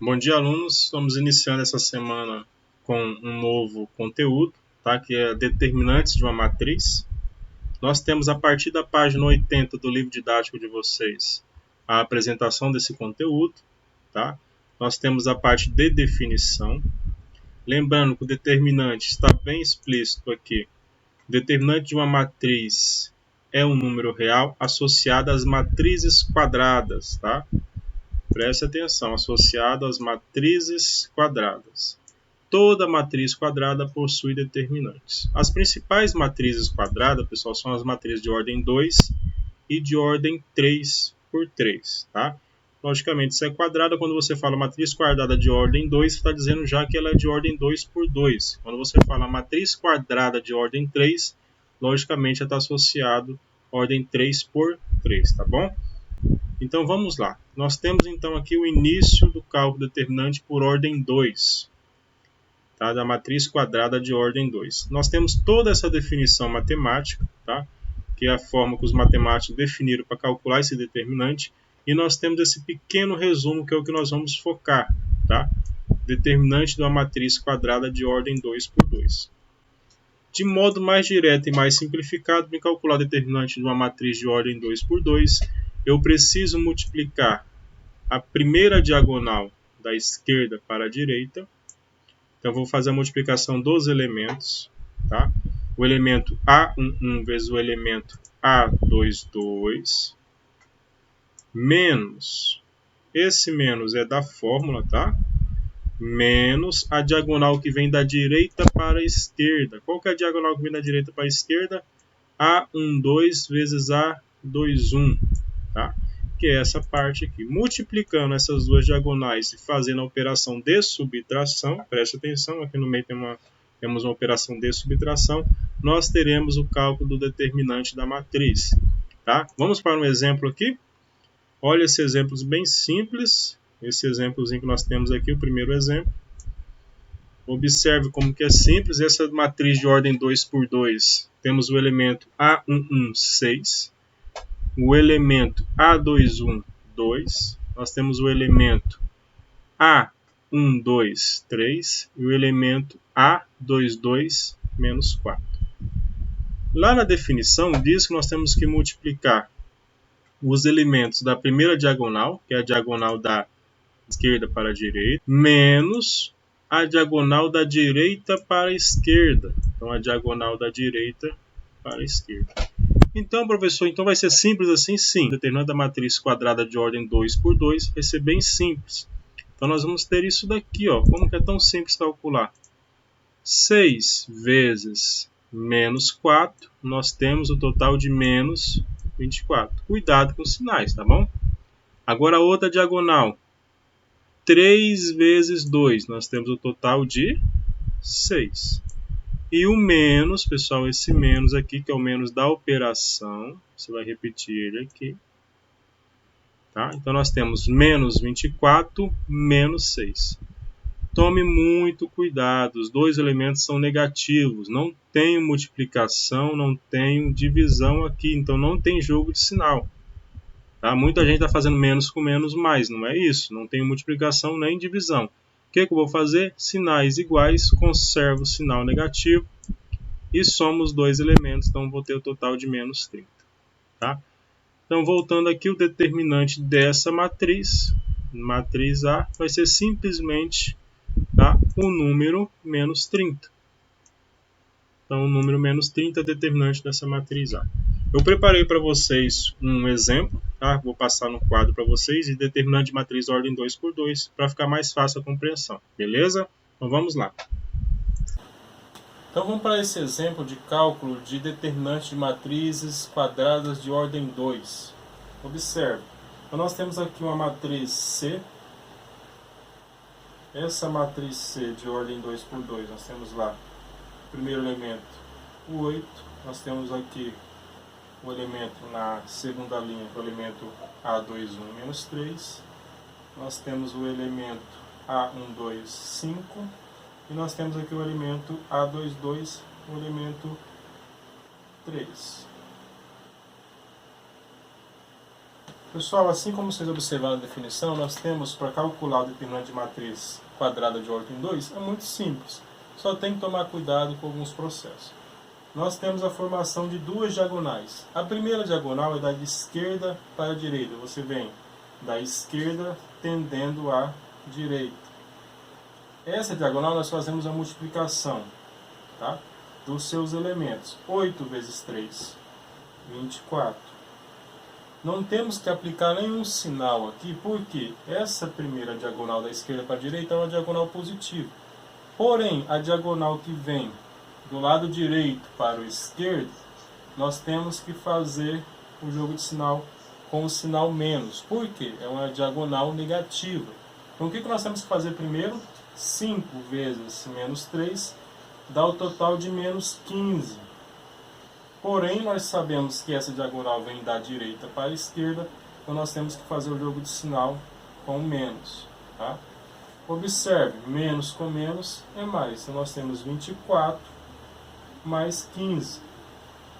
Bom dia, alunos. Estamos iniciando essa semana com um novo conteúdo, tá? Que é determinantes de uma matriz. Nós temos, a partir da página 80 do livro didático de vocês, a apresentação desse conteúdo, tá? Nós temos a parte de definição. Lembrando que o determinante está bem explícito aqui. O determinante de uma matriz é um número real associado às matrizes quadradas, tá? Preste atenção, associado às matrizes quadradas. Toda matriz quadrada possui determinantes. As principais matrizes quadradas, pessoal, são as matrizes de ordem 2 e de ordem 3 por 3, tá? Logicamente, se é quadrada, quando você fala matriz quadrada de ordem 2, você está dizendo já que ela é de ordem 2 por 2. Quando você fala matriz quadrada de ordem 3, logicamente está associado à ordem 3 por 3, tá bom? Então vamos lá. Nós temos então aqui o início do cálculo determinante por ordem 2, tá? Da matriz quadrada de ordem 2. Nós temos toda essa definição matemática, tá? Que é a forma que os matemáticos definiram para calcular esse determinante, e nós temos esse pequeno resumo que é o que nós vamos focar, tá? Determinante de uma matriz quadrada de ordem 2 por 2. De modo mais direto e mais simplificado, para calcular o determinante de uma matriz de ordem 2 por 2, eu preciso multiplicar a primeira diagonal da esquerda para a direita. Então, vou fazer a multiplicação dos elementos, tá? O elemento A11 vezes o elemento A22, menos, esse menos é da fórmula, tá? Menos a diagonal que vem da direita para a esquerda. Qual que é a diagonal que vem da direita para a esquerda? A12 vezes A21, tá? Que é essa parte aqui. Multiplicando essas duas diagonais e fazendo a operação de subtração, preste atenção, aqui no meio temos uma operação de subtração, nós teremos o cálculo do determinante da matriz, tá? Vamos para um exemplo aqui. Olha esse exemplo bem simples, esse exemplozinho que nós temos aqui, o primeiro exemplo. Observe como que é simples, essa matriz de ordem 2 por 2, temos o elemento A11, 6, o elemento A21, 2, nós temos o elemento A12, 3 e o elemento A22, menos 4. Lá na definição diz que nós temos que multiplicar os elementos da primeira diagonal, que é a diagonal da esquerda para a direita, menos a diagonal da direita para a esquerda. Então, a diagonal da direita para a esquerda. Então, professor, então vai ser simples assim? Sim. Determinando a matriz quadrada de ordem 2 por 2 vai ser bem simples. Então, nós vamos ter isso daqui, ó. Como que é tão simples calcular? 6 vezes menos 4, nós temos o total de menos 24. Cuidado com os sinais, tá bom? Agora, a outra diagonal. 3 vezes 2, nós temos o total de 6. E o menos, pessoal, esse menos aqui, que é o menos da operação, você vai repetir ele aqui. Tá? Então, nós temos menos 24, menos 6. Tome muito cuidado, os dois elementos são negativos, não tem multiplicação, não tem divisão aqui, então não tem jogo de sinal. Tá? Muita gente está fazendo menos com menos mais, não é isso, não tem multiplicação nem divisão. O que eu vou fazer? Sinais iguais, conservo o sinal negativo e somo os dois elementos, então vou ter o total de menos 30. Tá? Então, voltando aqui, o determinante dessa matriz, matriz A, vai ser simplesmente, tá, o número menos 30. Então, o número menos 30 é determinante dessa matriz A. Eu preparei para vocês um exemplo, tá? Vou passar no quadro para vocês, de determinante de matriz ordem 2 por 2, para ficar mais fácil a compreensão, beleza? Então, vamos lá. Então, vamos para esse exemplo de cálculo de determinante de matrizes quadradas de ordem 2. Observe, então nós temos aqui uma matriz C. Essa matriz C de ordem 2 por 2, nós temos lá o primeiro elemento, o 8. Nós temos aqui o elemento na segunda linha, o elemento A21 menos 3. Nós temos o elemento A12, 5. E nós temos aqui o elemento A22, o elemento 3. Pessoal, assim como vocês observaram a definição, nós temos para calcular o determinante de matriz quadrada de ordem 2, é muito simples. Só tem que tomar cuidado com alguns processos. Nós temos a formação de duas diagonais. A primeira diagonal é da esquerda para a direita. Você vem da esquerda tendendo à direita. Essa diagonal nós fazemos a multiplicação, tá, dos seus elementos. 8 vezes 3, 24. Não temos que aplicar nenhum sinal aqui, porque essa primeira diagonal da esquerda para a direita é uma diagonal positiva. Porém, a diagonal que vem do lado direito para o esquerdo, nós temos que fazer o jogo de sinal com o sinal menos. Por quê? É uma diagonal negativa. Então, o que nós temos que fazer primeiro? 5 vezes menos 3 dá o total de menos 15. Porém, nós sabemos que essa diagonal vem da direita para a esquerda, então nós temos que fazer o jogo de sinal com menos. Tá? Observe, menos com menos é mais. Então nós temos 24 mais 15.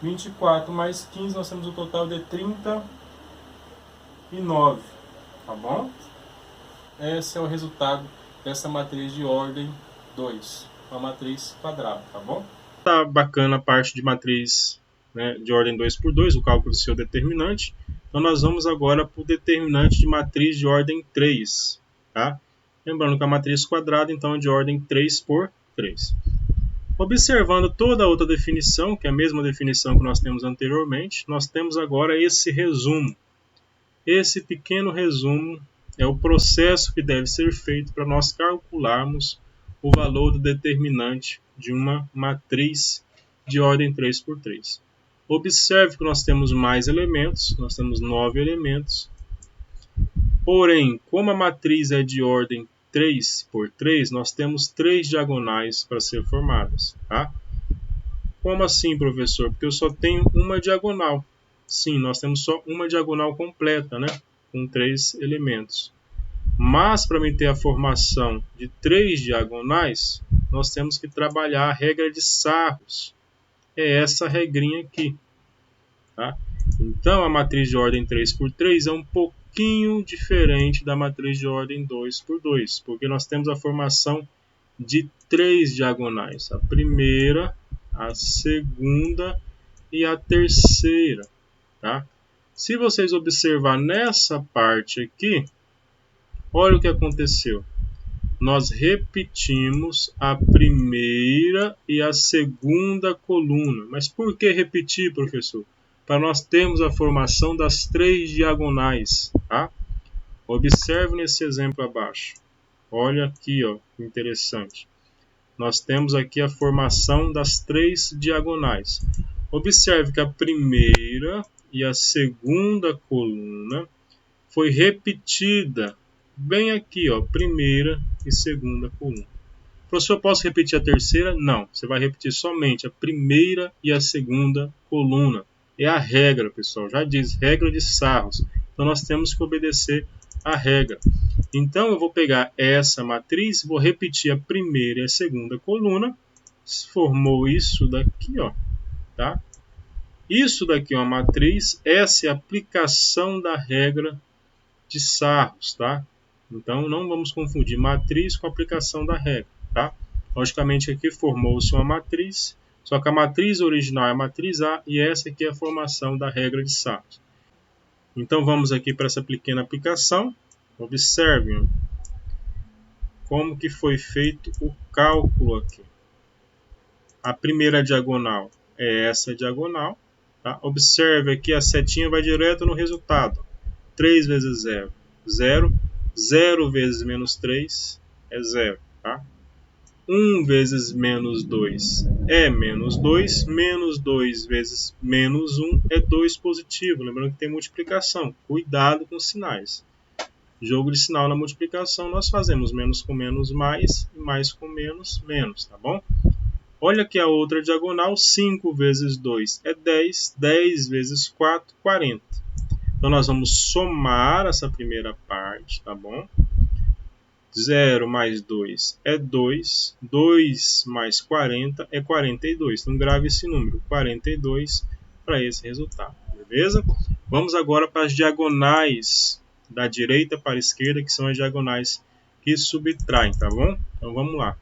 24 mais 15, nós temos o total de 39. Tá bom? Esse é o resultado dessa matriz de ordem 2. Uma matriz quadrada, tá bom? Tá bacana a parte de matriz, né, de ordem 2 por 2, o cálculo do seu determinante. Então nós vamos agora para o determinante de matriz de ordem 3. Tá? Lembrando que a matriz quadrada então é de ordem 3 por 3. Observando toda a outra definição, que é a mesma definição que nós temos anteriormente, nós temos agora esse resumo. Esse pequeno resumo é o processo que deve ser feito para nós calcularmos o valor do determinante de uma matriz de ordem 3 por 3. Observe que nós temos mais elementos, nós temos 9 elementos. Porém, como a matriz é de ordem 3 por 3, nós temos 3 diagonais para ser formadas. Tá? Como assim, professor? Porque eu só tenho uma diagonal. Sim, nós temos só uma diagonal completa, né? Com 3 elementos. Mas, para mim ter a formação de 3 diagonais, nós temos que trabalhar a regra de Sarros. É essa regrinha aqui. Tá? Então, a matriz de ordem 3 por 3 é um pouquinho diferente da matriz de ordem 2 por 2, porque nós temos a formação de 3 diagonais. A primeira, a segunda e a terceira. Tá? Se vocês observar nessa parte aqui, olha o que aconteceu. Nós repetimos a primeira e a segunda coluna. Mas por que repetir, professor? Para nós termos a formação das 3 diagonais. Tá? Observe nesse exemplo abaixo. Olha aqui, ó, interessante. Nós temos aqui a formação das 3 diagonais. Observe que a primeira e a segunda coluna foi repetida bem aqui, ó, primeira e segunda coluna. Professor, posso repetir a terceira? Não, você vai repetir somente a primeira e a segunda coluna. É a regra, pessoal, já diz, regra de Sarros. Então nós temos que obedecer a regra. Então eu vou pegar essa matriz, vou repetir a primeira e a segunda coluna. Formou isso daqui, ó, tá? Isso daqui é uma matriz, essa é a aplicação da regra de Sarros, tá? Então, não vamos confundir matriz com aplicação da regra, tá? Logicamente, aqui formou-se uma matriz, só que a matriz original é a matriz A e essa aqui é a formação da regra de Sarros. Então, vamos aqui para essa pequena aplicação. Observem como que foi feito o cálculo aqui. A primeira diagonal é essa diagonal. Tá? Observe aqui, a setinha vai direto no resultado. 3 vezes 0, 0. 0 vezes menos 3 é 0. Tá? 1 vezes menos 2 é menos 2. Menos 2 vezes menos 1 é 2 positivo. Lembrando que tem multiplicação. Cuidado com os sinais. Jogo de sinal na multiplicação, nós fazemos menos com menos mais e mais com menos menos. Tá bom? Olha aqui a outra diagonal. 5 vezes 2 é 10. 10 vezes 4, 40. Então, nós vamos somar essa primeira parte, tá bom? 0 mais 2 é 2. 2 mais 40 é 42. Então, grave esse número, 42, para esse resultado, beleza? Vamos agora para as diagonais da direita para a esquerda, que são as diagonais que subtraem, tá bom? Então vamos lá.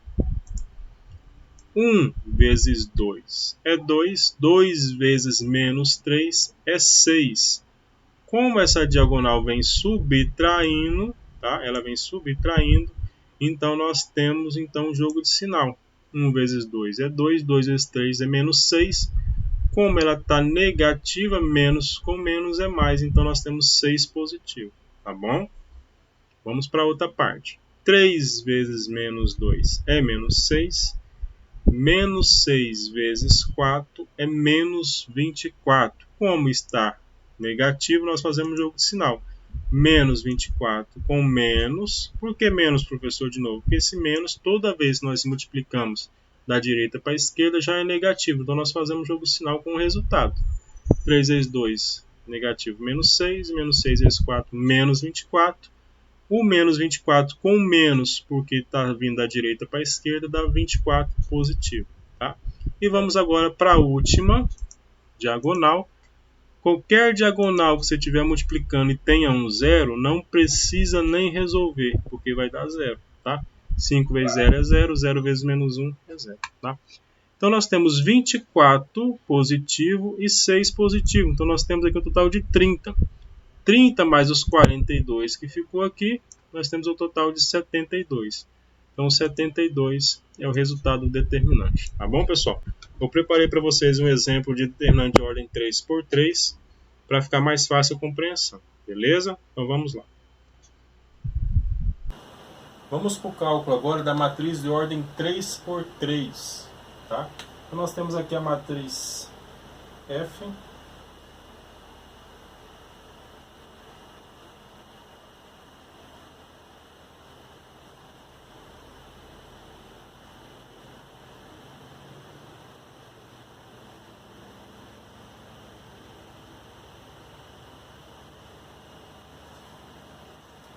1 vezes 2 é 2, 2 vezes menos 3 é 6. Como essa diagonal vem subtraindo, tá? Ela vem subtraindo, então nós temos um jogo de sinal. 1 vezes 2 é 2, 2 vezes 3 é menos 6. Como ela está negativa, menos com menos é mais, então nós temos 6 positivo, tá bom? Vamos para outra parte. 3 vezes menos 2 é menos 6. Menos 6 vezes 4 é menos 24. Como está negativo, nós fazemos jogo de sinal. Menos 24 com menos. Por que menos, professor, de novo? Porque esse menos, toda vez que nós multiplicamos da direita para a esquerda, já é negativo. Então, nós fazemos jogo de sinal com o resultado. 3 vezes 2, negativo, menos 6. Menos 6 vezes 4, menos 24. O menos 24 com menos, porque está vindo da direita para a esquerda, dá 24 positivo. Tá? E vamos agora para a última diagonal. Qualquer diagonal que você estiver multiplicando e tenha um zero, não precisa nem resolver, porque vai dar zero. Tá? 5 vezes 0 é 0, 0 vezes menos 1 é 0. Tá? Então nós temos 24 positivo e 6 positivo. Então nós temos aqui um total de 30. 30 mais os 42 que ficou aqui, nós temos um total de 72. Então, 72 é o resultado determinante. Tá bom, pessoal? Eu preparei para vocês um exemplo de determinante de ordem 3 por 3 para ficar mais fácil a compreensão. Beleza? Então, vamos lá. Vamos para o cálculo agora da matriz de ordem 3 por 3. Tá? Então, nós temos aqui a matriz F.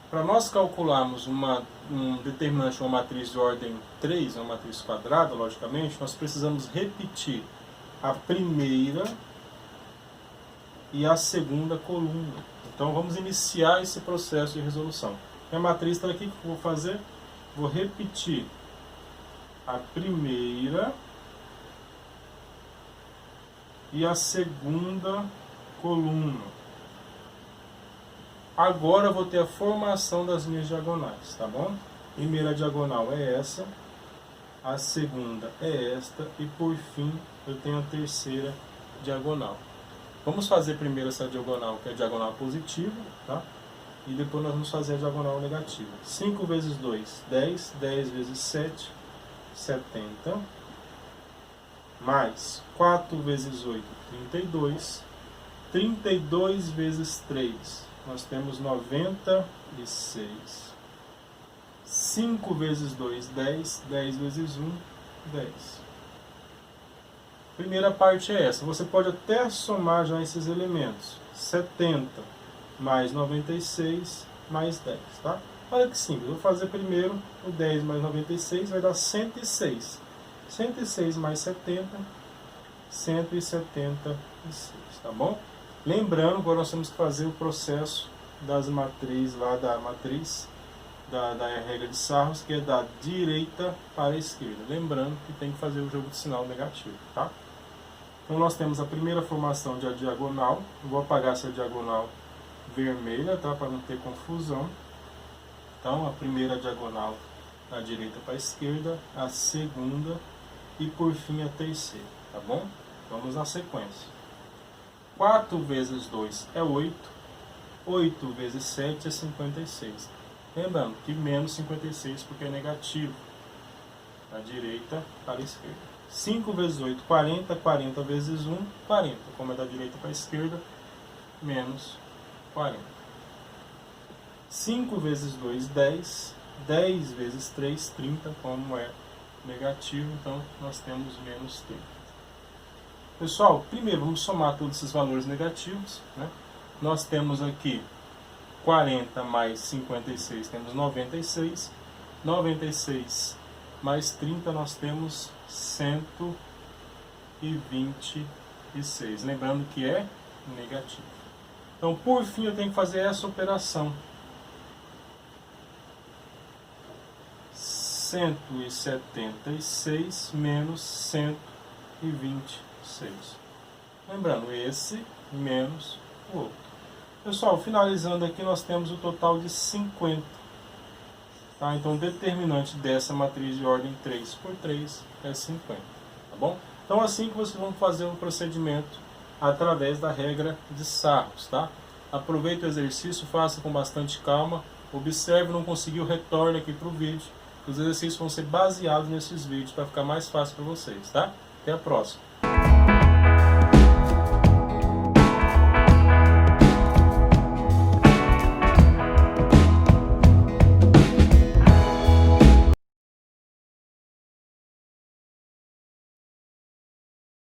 Para nós calcularmos um determinante, uma matriz de ordem 3, uma matriz quadrada, logicamente, nós precisamos repetir a primeira e a segunda coluna. Então vamos iniciar esse processo de resolução. A matriz está aqui, o que eu vou fazer? Vou repetir a primeira e a segunda coluna. Agora eu vou ter a formação das minhas diagonais, tá bom? Primeira diagonal é essa, a segunda é esta e por fim eu tenho a terceira diagonal. Vamos fazer primeiro essa diagonal, que é a diagonal positiva, tá? E depois nós vamos fazer a diagonal negativa. 5 vezes 2, 10. 10 vezes 7, 70. Mais 4 vezes 8, 32. 32 vezes 3, nós temos 96. 5 vezes 2, 10. 10 vezes 1, 10. Primeira parte é essa. Você pode até somar já esses elementos. 70 mais 96 mais 10. Tá? Olha que simples. Eu vou fazer primeiro o 10 mais 96, vai dar 106. 106 mais 70, 176. Tá bom? Lembrando, agora nós temos que fazer o processo das matrizes lá da matriz da regra de Sarros, que é da direita para a esquerda. Lembrando que tem que fazer o jogo de sinal negativo, tá? Então nós temos a primeira formação de diagonal. Eu vou apagar essa diagonal vermelha, tá? Para não ter confusão. Então a primeira diagonal da direita para a esquerda, a segunda e por fim a terceira, tá bom? Vamos na sequência. 4 vezes 2 é 8. 8 vezes 7 é 56. Lembrando que menos 56 porque é negativo. Da direita para a esquerda. 5 vezes 8, 40. 40 vezes 1, 40. Como é da direita para a esquerda, menos 40. 5 vezes 2, 10. 10 vezes 3, 30. Como é negativo, então nós temos menos 30. Pessoal, primeiro vamos somar todos esses valores negativos, né? Nós temos aqui 40 mais 56, temos 96. 96 mais 30, nós temos 126. Lembrando que é negativo. Então, por fim, eu tenho que fazer essa operação. 176 menos 126. Lembrando, esse menos o outro. Pessoal, finalizando aqui, nós temos o total de 50. Tá? Então, o determinante dessa matriz de ordem 3 por 3 é 50. Tá bom? Então, assim que vocês vão fazer o procedimento através da regra de Sarros. Tá? Aproveite o exercício, faça com bastante calma. Observe, não conseguiu, retorne aqui para o vídeo. Os exercícios vão ser baseados nesses vídeos para ficar mais fácil para vocês. Tá? Até a próxima.